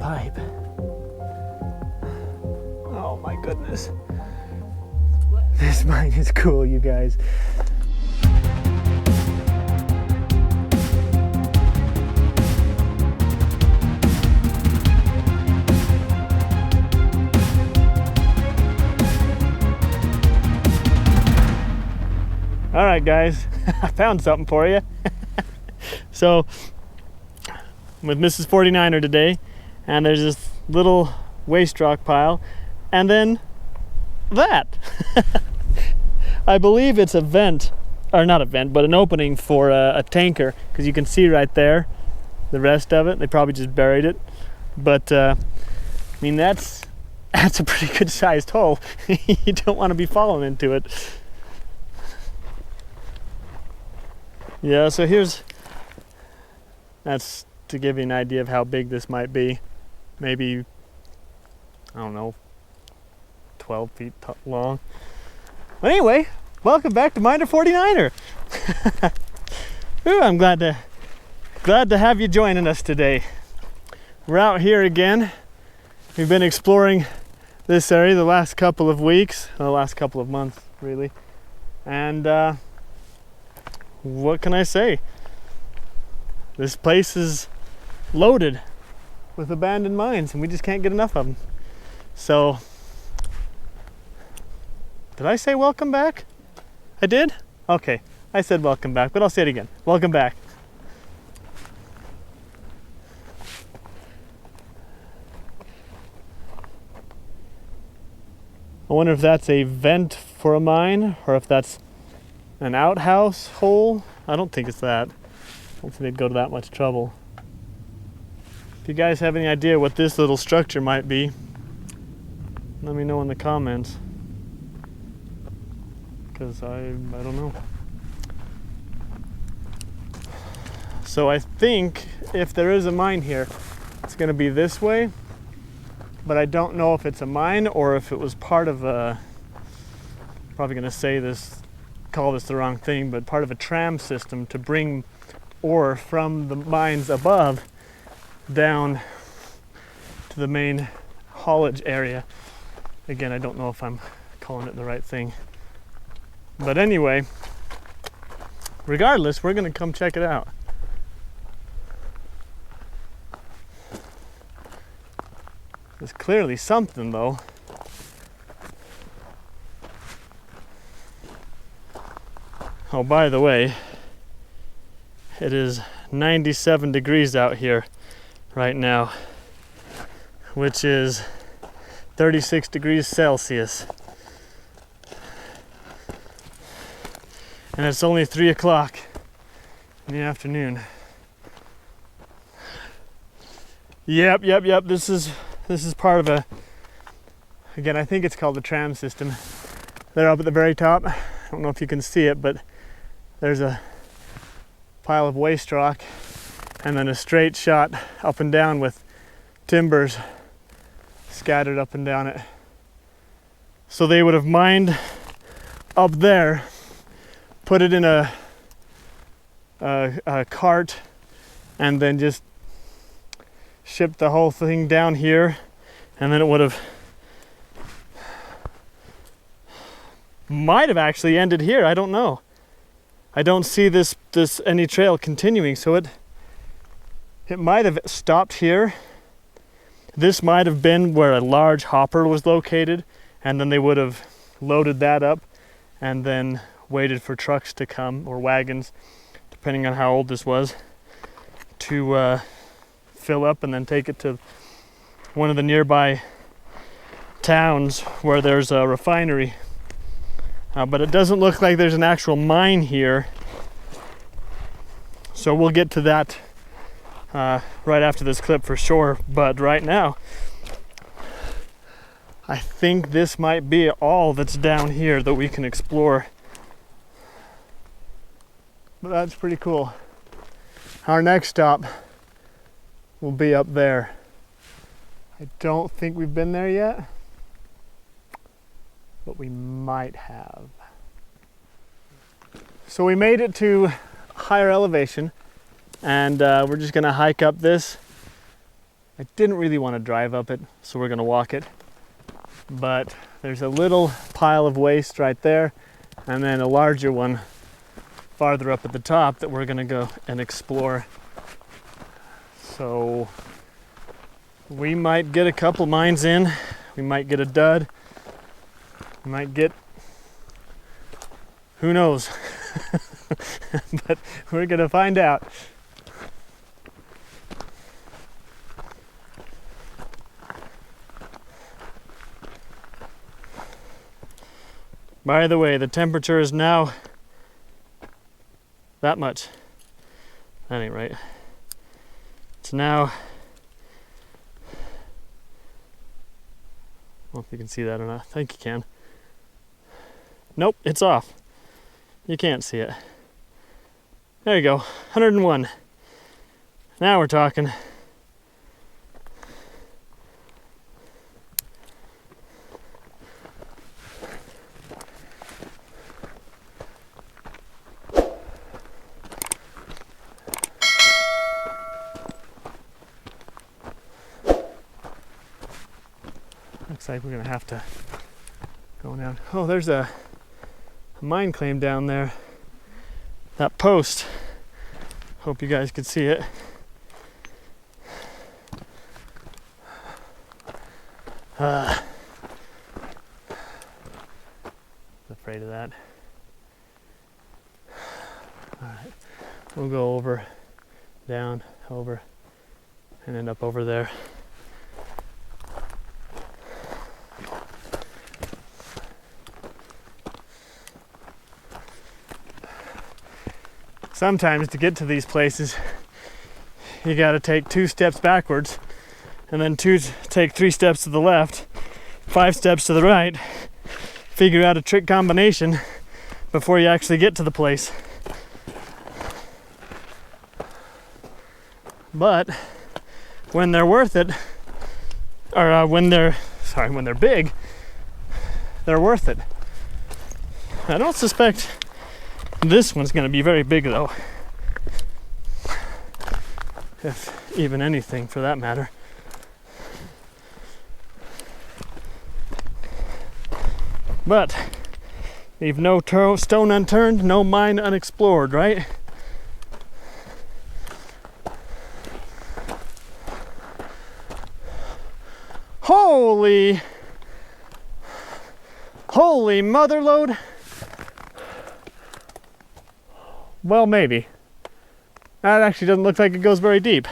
pipe. Oh my goodness. This mine is cool, you guys. All right, guys, I found something for you. So, I'm with Mrs. 49er today, and there's this little waste rock pile, and then that. I believe it's a vent, or not a vent, but an opening for a tanker, because you can see right there the rest of it. They probably just buried it, but I mean, that's a pretty good sized hole. You don't want to be falling into it. Yeah, so that's to give you an idea of how big this might be. Maybe, I don't know, 12 feet long. But anyway, welcome back to Minder 49er. Ooh, I'm glad to have you joining us today. We're out here again. We've been exploring this area the last couple of weeks, the last couple of months, really. And what can I say? This place is loaded with abandoned mines, and we just can't get enough of them. So, did I say welcome back? I did? Okay, I said welcome back, but I'll say it again. Welcome back. I wonder if that's a vent for a mine, or if that's an outhouse hole. I don't think it's that. I don't think they'd go to that much trouble. If you guys have any idea what this little structure might be, let me know in the comments. Because I don't know. So I think if there is a mine here, it's going to be this way. But I don't know if it's a mine or if it was part of a, probably going to say this, call this the wrong thing, but part of a tram system to bring ore from the mines above down to the main haulage area. Again, I don't know if I'm calling it the right thing. But anyway, regardless, we're going to come check it out. There's clearly something, though. Oh, by the way, it is 97 degrees out here right now, which is 36 degrees Celsius. And it's only 3 o'clock in the afternoon. Yep. This is part of a, again, I think it's called the tram system. They're up at the very top. I don't know if you can see it, but there's a pile of waste rock and then a straight shot up and down with timbers scattered up and down it. So they would have mined up there, put it in a cart, and then just shipped the whole thing down here, and then it would have might have actually ended here. I don't know. I don't see this any trail continuing, so it might have stopped here. This might have been where a large hopper was located, and then they would have loaded that up and then waited for trucks to come, or wagons, depending on how old this was, to fill up and then take it to one of the nearby towns where there's a refinery. But it doesn't look like there's an actual mine here, so we'll get to that right after this clip for sure. But right now, I think this might be all that's down here that we can explore. But that's pretty cool. Our next stop will be up there. I don't think we've been there yet, but we might have. So we made it to higher elevation, and we're just gonna hike up this I didn't really want to drive up it, so we're going to walk it. But there's a little pile of waste right there, and then a larger one farther up at the top that we're going to go and explore. So we might get a couple mines in, we might get a dud, we might get, who knows, but we're going to find out. By the way, the temperature is now that much. That ain't right. It's now, I don't know if you can see that or not. I think you can. Nope, it's off. You can't see it. There you go, 101. Now we're talking. Looks like we're gonna have to go down. Oh, there's a mine claim down there. That post. Hope you guys could see it. Afraid of that. Alright, we'll go over, down, over, and end up over there. Sometimes to get to these places, you gotta take 2 steps backwards, and then take 3 steps to the left, 5 steps to the right, figure out a trick combination before you actually get to the place. But when they're worth it, or when they're big, they're worth it. I don't suspect this one's going to be very big though, if even anything for that matter. But leave no stone unturned, no mine unexplored, right? Holy motherload. Well, maybe. That actually doesn't look like it goes very deep.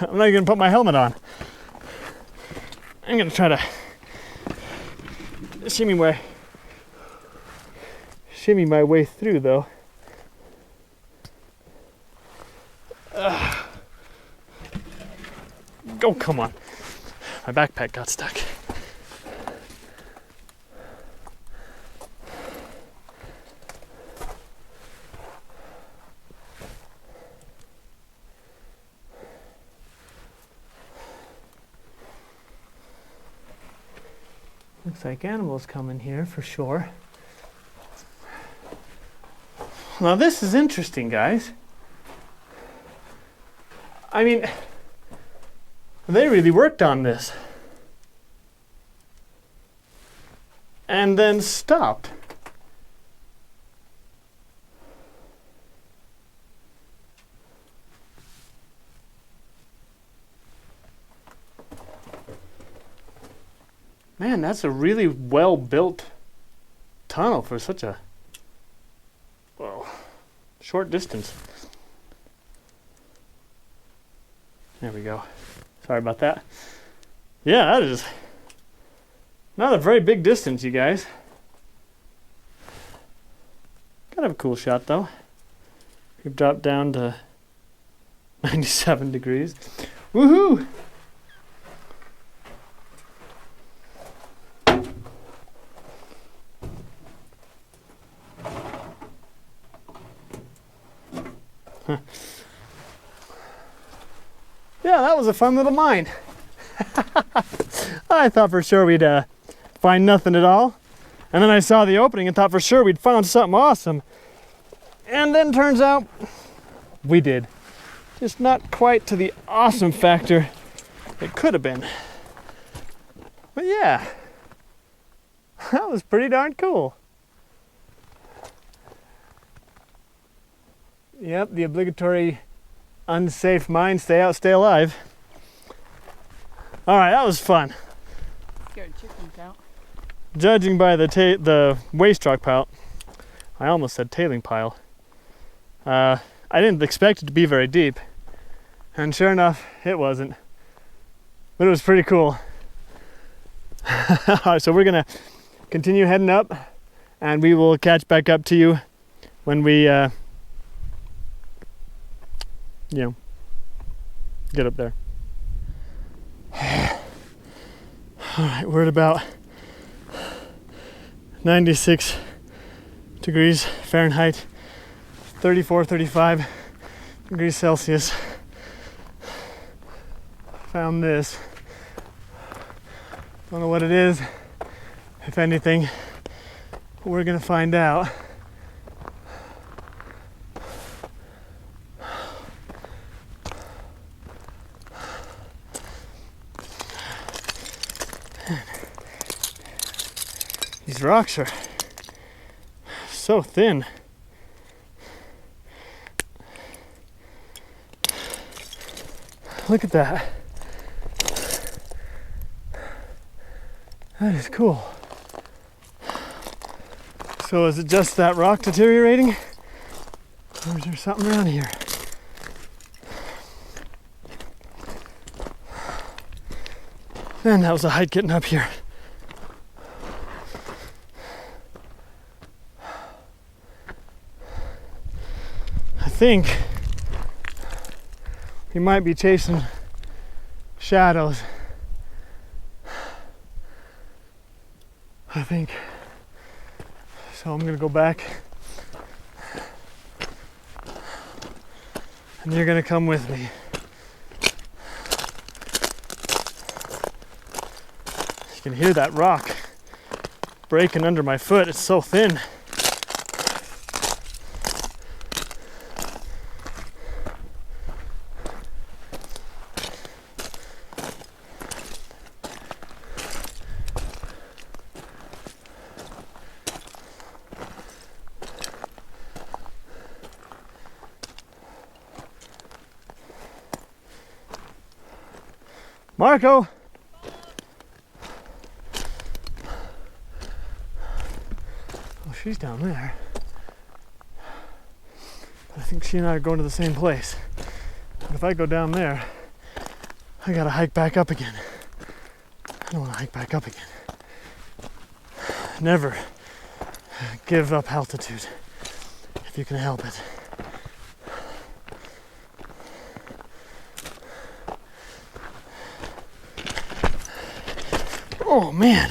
I'm not even gonna put my helmet on. I'm gonna try to shimmy my way through though. Oh, come on. My backpack got stuck. Looks like animals coming here for sure. Now this is interesting, guys. I mean, they really worked on this. And then stopped. Man, that's a really well-built tunnel for such a, well, short distance. There we go. Sorry about that. Yeah, that is not a very big distance, you guys. Kind of a cool shot, though. We've dropped down to 97 degrees. Woohoo! Yeah, that was a fun little mine. I thought for sure we'd find nothing at all. And then I saw the opening and thought for sure we'd found something awesome. And then turns out we did. Just not quite to the awesome factor it could have been. But yeah, that was pretty darn cool. Yep, the obligatory unsafe mind, stay out, stay alive. All right, that was fun. Scared chickens out. Judging by the waste rock pile, I almost said tailing pile. I didn't expect it to be very deep, and sure enough, it wasn't. But it was pretty cool. All right, so we're gonna continue heading up, and we will catch back up to you when we, get up there. All right, we're at about 96 degrees Fahrenheit, 34, 35 degrees Celsius. Found this. Don't know what it is, if anything. But we're gonna find out. These rocks are so thin. Look at that. That is cool. So is it just that rock deteriorating? Or is there something around here? Man, that was a hike getting up here. I think we might be chasing shadows. I think. So I'm gonna go back. And you're gonna come with me. You can hear that rock breaking under my foot. It's so thin. Marco! Oh, she's down there. I think she and I are going to the same place. But if I go down there, I gotta hike back up again. I don't want to hike back up again. Never give up altitude if you can help it. Oh man,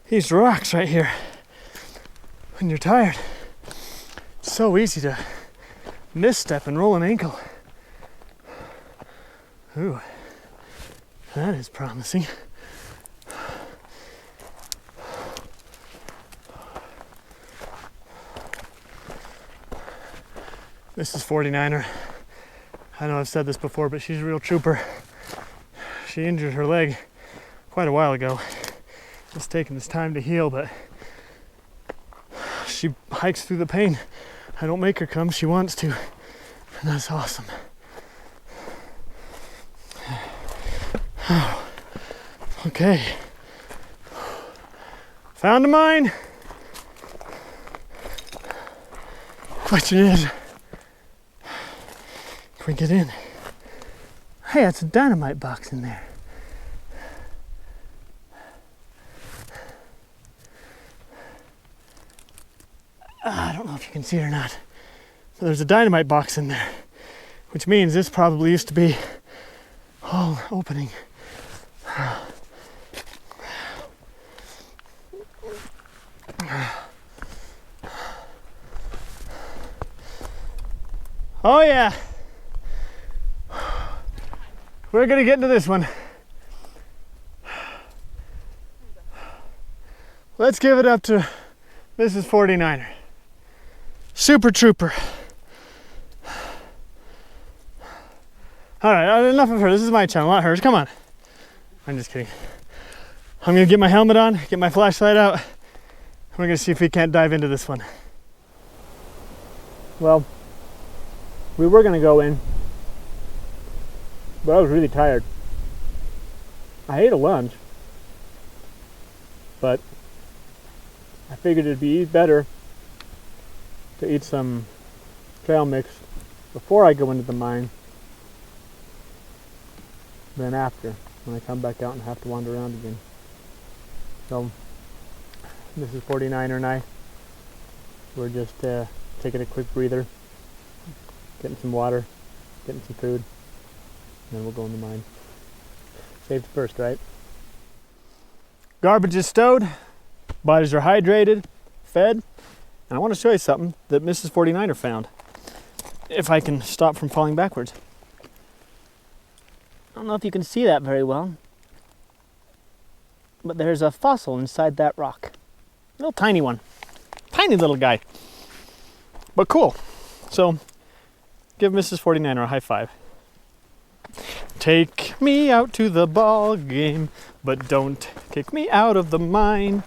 these rocks right here, when you're tired, it's so easy to misstep and roll an ankle. Ooh, that is promising. This is 49er. I know I've said this before, but she's a real trooper. She injured her leg quite a while ago. It's taken this time to heal, but she hikes through the pain. I don't make her come, she wants to. And that's awesome. Okay. Found a mine. Question is, can we get in? Hey, that's a dynamite box in there. I don't know if you can see it or not, but there's a dynamite box in there, which means this probably used to be all opening. Oh yeah, we're gonna get into this one. Let's give it up to Mrs. 49er. Super trooper. All right, enough of her. This is my channel, not hers. Come on. I'm just kidding. I'm gonna get my helmet on, get my flashlight out. We're gonna see if we can't dive into this one. Well, we were gonna go in, but I was really tired. I ate a lunch, but I figured it'd be better to eat some trail mix before I go into the mine than after, when I come back out and have to wander around again. So, Mrs. 49er and I, we're just taking a quick breather, getting some water, getting some food, and then we'll go in the mine. Safety first, right? Garbage is stowed, bodies are hydrated, fed, and I want to show you something that Mrs. 49er found. If I can stop from falling backwards. I don't know if you can see that very well, but there's a fossil inside that rock. A little tiny one. Tiny little guy. But cool. So, give Mrs. 49er a high five. Take me out to the ball game, but don't kick me out of the mine.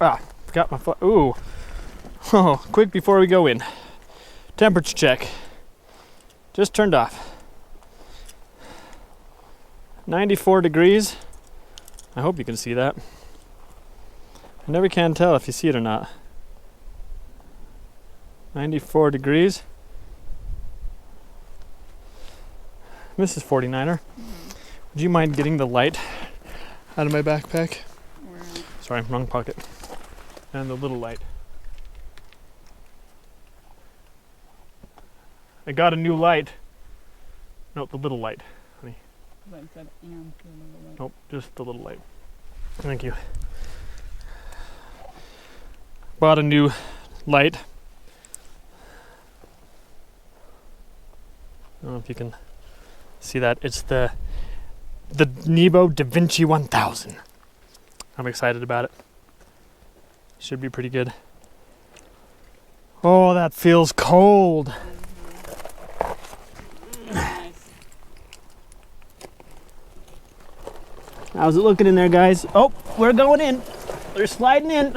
Ah, got my foot. Ooh. Oh, quick before we go in. Temperature check. Just turned off. 94 degrees. I hope you can see that. I never can tell if you see it or not. 94 degrees. Mrs. 49er, would you mind getting the light out of my backpack? Sorry, wrong pocket. And the little light. I got a new light. No, the little light, honey. Nope, just the little light. Thank you. Bought a new light. I don't know if you can see that. It's the Nebo DaVinci 1000. I'm excited about it. Should be pretty good. Oh, that feels cold. How's it looking in there, guys? Oh, we're going in. We're sliding in.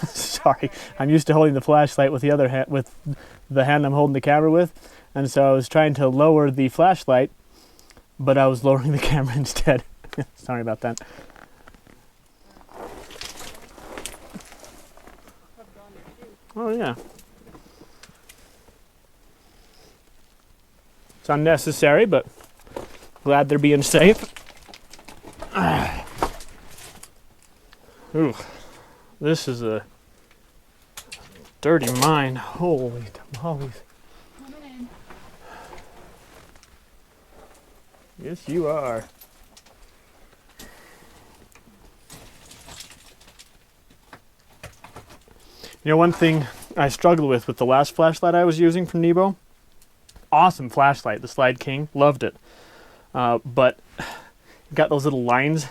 Sorry, I'm used to holding the flashlight with the other hand, with the hand I'm holding the camera with, and so I was trying to lower the flashlight, but I was lowering the camera instead. Sorry about that. Oh yeah. It's unnecessary, but glad they're being safe. Ooh, this is a dirty mine. Holy tamales. Yes, you are. You know, one thing I struggled with the last flashlight I was using from Nebo, awesome flashlight, the Slide King, loved it. But it got those little lines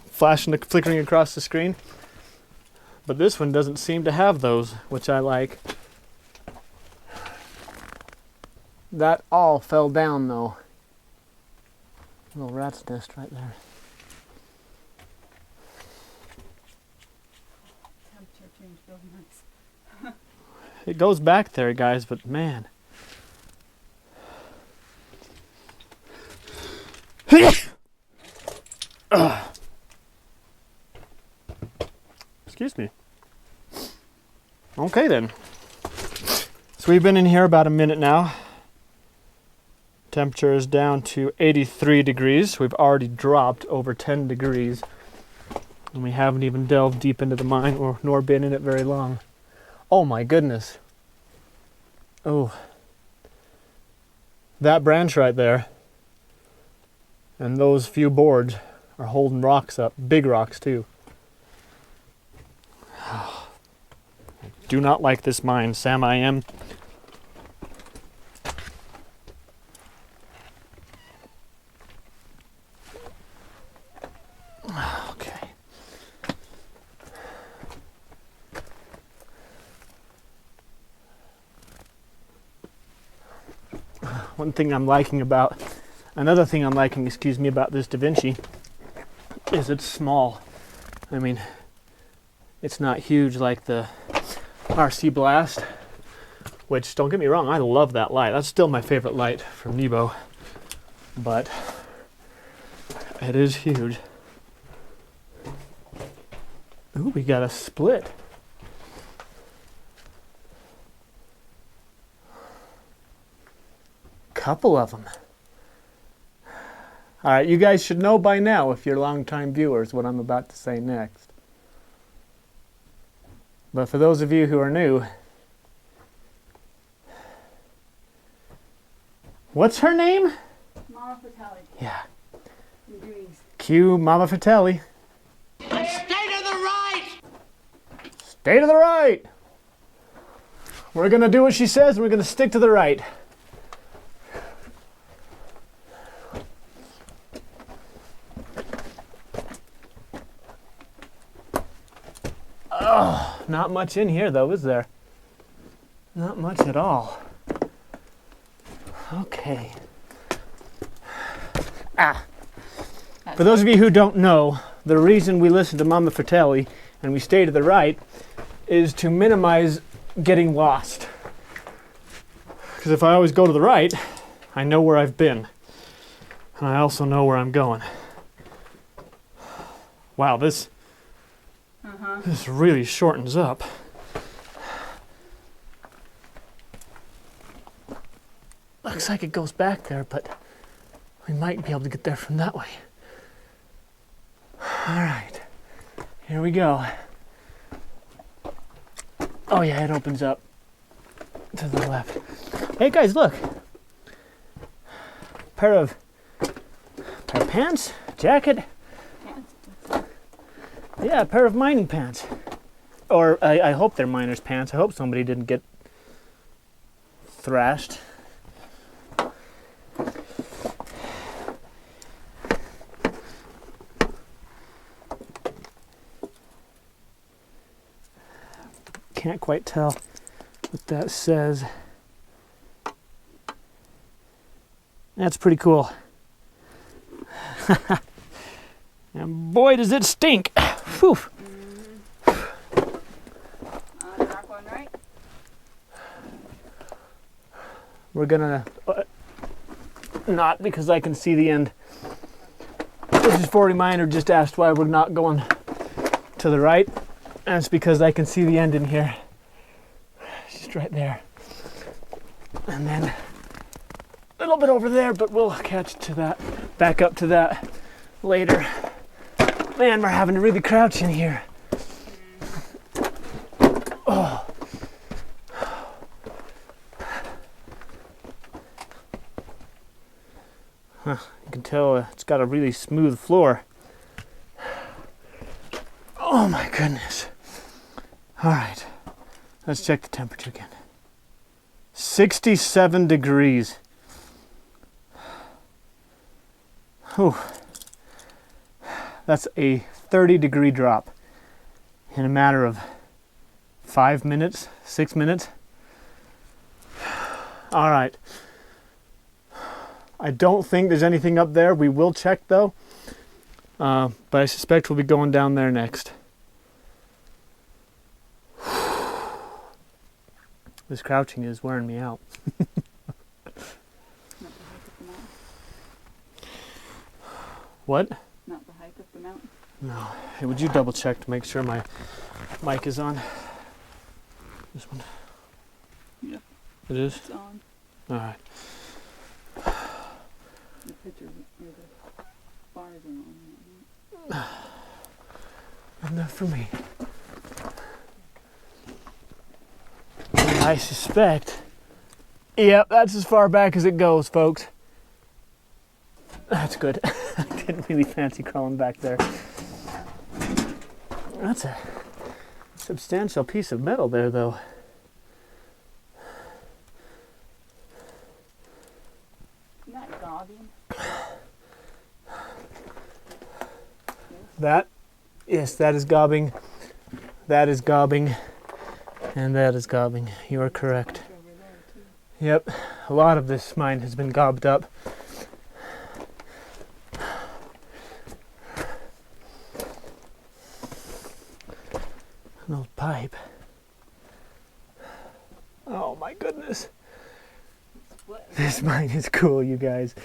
flashing, flickering across the screen. But this one doesn't seem to have those, which I like. That all fell down though. Little rat's nest right there. Temperature change feels nice. It goes back there, guys, but man. Excuse me. Okay then. So we've been in here about a minute now. Temperature is down to 83 degrees. We've already dropped over 10 degrees. And we haven't even delved deep into the mine nor been in it very long. Oh my goodness. Oh. That branch right there and those few boards are holding rocks up. Big rocks too. I do not like this mine, Sam. I am. Okay. Another thing I'm liking, excuse me, about this DaVinci is it's small. I mean, it's not huge like the RC Blast, which, don't get me wrong, I love that light. That's still my favorite light from Nebo, but it is huge. Ooh, we got a split. Couple of them. All right, you guys should know by now, if you're longtime viewers, what I'm about to say next. But for those of you who are new, what's her name? Mama Fratelli. Yeah. In dreams. Cue Mama Fratelli. Stay to the right! Stay to the right! We're gonna do what she says, and we're gonna stick to the right. Oh, not much in here though, is there? Not much at all. Okay. For those of you who don't know, the reason we listen to Mama Fratelli and we stay to the right is to minimize getting lost. Because if I always go to the right, I know where I've been. And I also know where I'm going. Wow, this really shortens up. Looks like it goes back there, but we might be able to get there from that way. All right, here we go. Oh yeah, it opens up to the left. Hey guys, look. Pair of pants, jacket. Yeah, a pair of mining pants. Or I hope they're miner's pants. I hope somebody didn't get thrashed. Can't quite tell what that says. That's pretty cool. And boy, does it stink. Whew. Dark one, right? We're gonna not, because I can see the end. This is 40 Miner just asked why we're not going to the right. And it's because I can see the end in here. Just right there. And then a little bit over there, but we'll catch to that, back up to that later. Man, we're having to really crouch in here. Oh. Huh, you can tell it's got a really smooth floor. Oh my goodness. All right, let's check the temperature again. 67 degrees. Whew. That's a 30-degree drop in a matter of 5 minutes, 6 minutes. All right. I don't think there's anything up there. We will check though, but I suspect we'll be going down there next. This crouching is wearing me out. What? Not the hike up the mountain. No. Hey, would you double check to make sure my mic is on? This one? Yeah. It is? It's on. All right. The picture or the bars are on. Enough for me. I suspect. Yep, that's as far back as it goes, folks. That's good. I didn't really fancy crawling back there. That's a substantial piece of metal there, though. Isn't that gobbing? That, yes, that is gobbing. That is gobbing. And that is gobbing. You are correct. Over there too. Yep. A lot of this mine has been gobbed up. An old pipe. Oh my goodness. This mine is cool, you guys.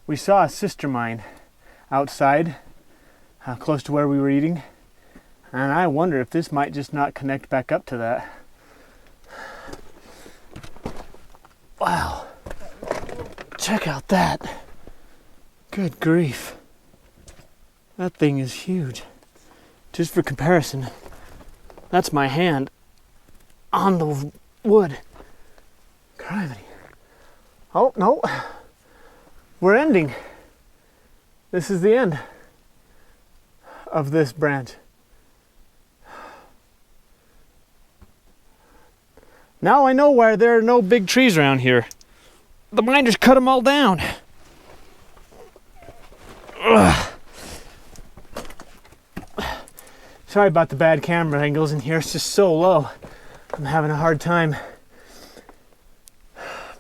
We saw a sister mine outside, close to where we were eating, and I wonder if this might just not connect back up to that. Wow. Check out that. Good grief. That thing is huge. Just for comparison, that's my hand on the wood. Gravity. Oh, no. We're ending. This is the end of this branch. Now I know why there are no big trees around here. The miners cut them all down. Ugh. Sorry about the bad camera angles in here. It's just so low. I'm having a hard time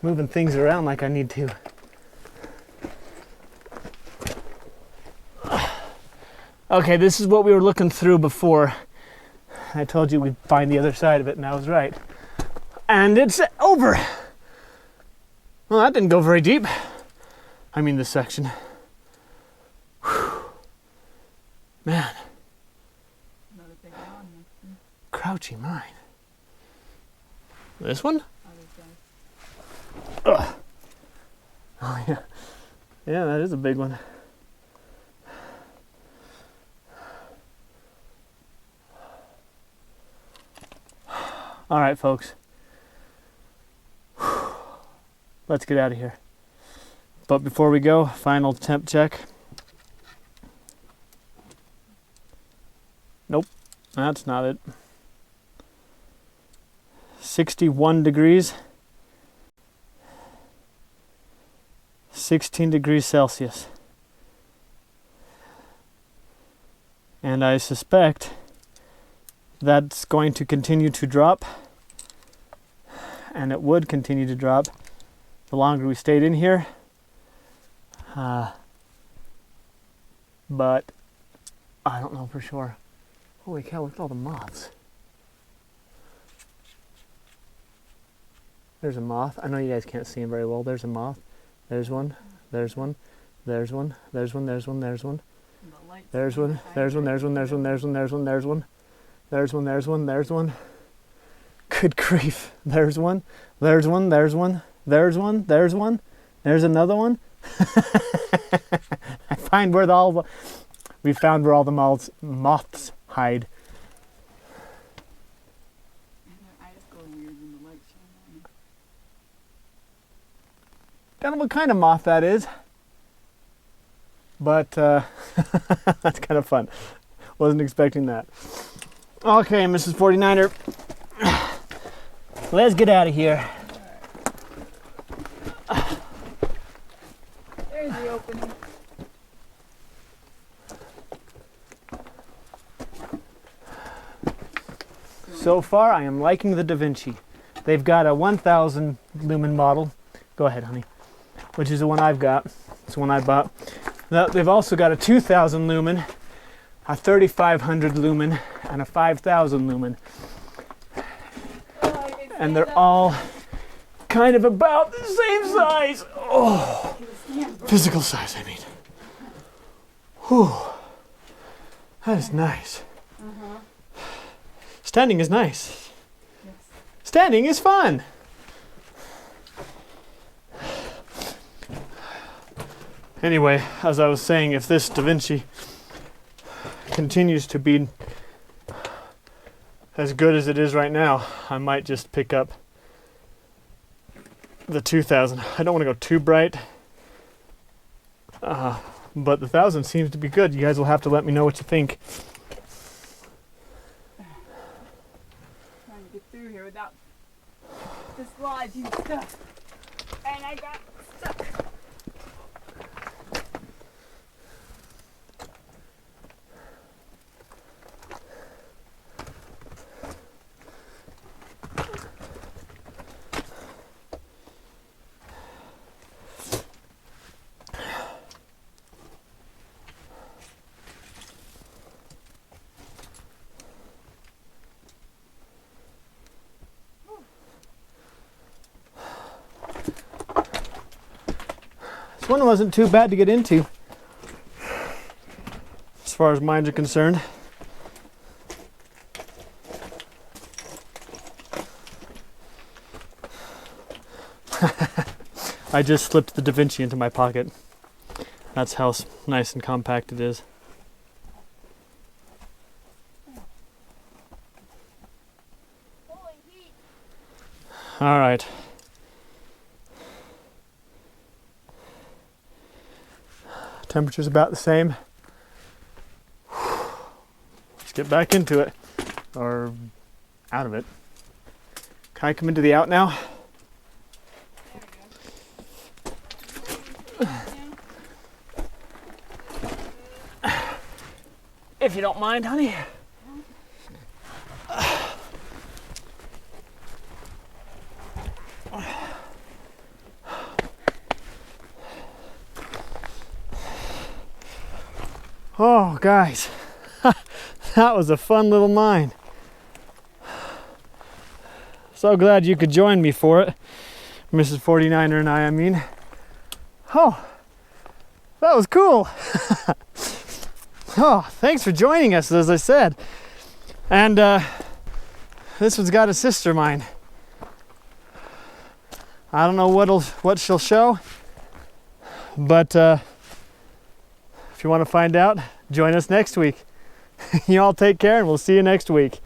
moving things around like I need to. Okay, this is what we were looking through before. I told you we'd find the other side of it, and I was right. And it's over. Well, that didn't go very deep. I mean, this section. Whew. Man. Another big one. Crouchy mine. This one? Other side. Ugh. Oh, yeah. Yeah, that is a big one. All right, folks. Let's get out of here. But before we go, final temp check. Nope, that's not it. 61 degrees. 16 degrees Celsius. And I suspect that's going to continue to drop, and it would continue to drop the longer we stayed in here. But I don't know for sure. Holy cow, look at all the moths. There's a moth. I know you guys can't see him very well. There's a moth. There's one. There's one. There's one. There's one. There's one. There's one. There's one. There's one. There's one. There's one. There's one. There's one. There's one. There's one. There's one. There's one. Good grief. There's one. There's one. There's one. There's one. There's one. There's another one. I find where we found where all the moths hide. And their eyes go weird when the light shine on them. Don't know what kind of moth that is, but that's kind of fun. Wasn't expecting that. Okay, Mrs. 49er, let's get out of here. There's the opening. So far, I am liking the DaVinci. They've got a 1,000 lumen model. Go ahead, honey. Which is the one I've got. It's the one I bought. Now, they've also got a 2,000 lumen, a 3,500 lumen, and a 5,000 lumen. And they're all kind of about the same size. Oh, physical size, I mean. Whew. That is nice. Standing is nice. Yes. Standing is fun. Anyway, as I was saying, if this DaVinci continues to be as good as it is right now, I might just pick up the 2,000. I don't want to go too bright, but the 1,000 seems to be good. You guys will have to let me know what you think. Trying to get through here without dislodging stuff. And I got stuck. This one wasn't too bad to get into, as far as mines are concerned. I just slipped the DaVinci into my pocket. That's how nice and compact it is. All right. Temperature's about the same. Let's get back into it, or out of it. Can I come into the out now? If you don't mind, honey. Oh, guys, that was a fun little mine. So glad you could join me for it, Mrs. 49er and I mean. Oh, that was cool. Oh, thanks for joining us, as I said. And this one's got a sister mine. I don't know what she'll show, but if you want to find out, join us next week. You all take care, and we'll see you next week.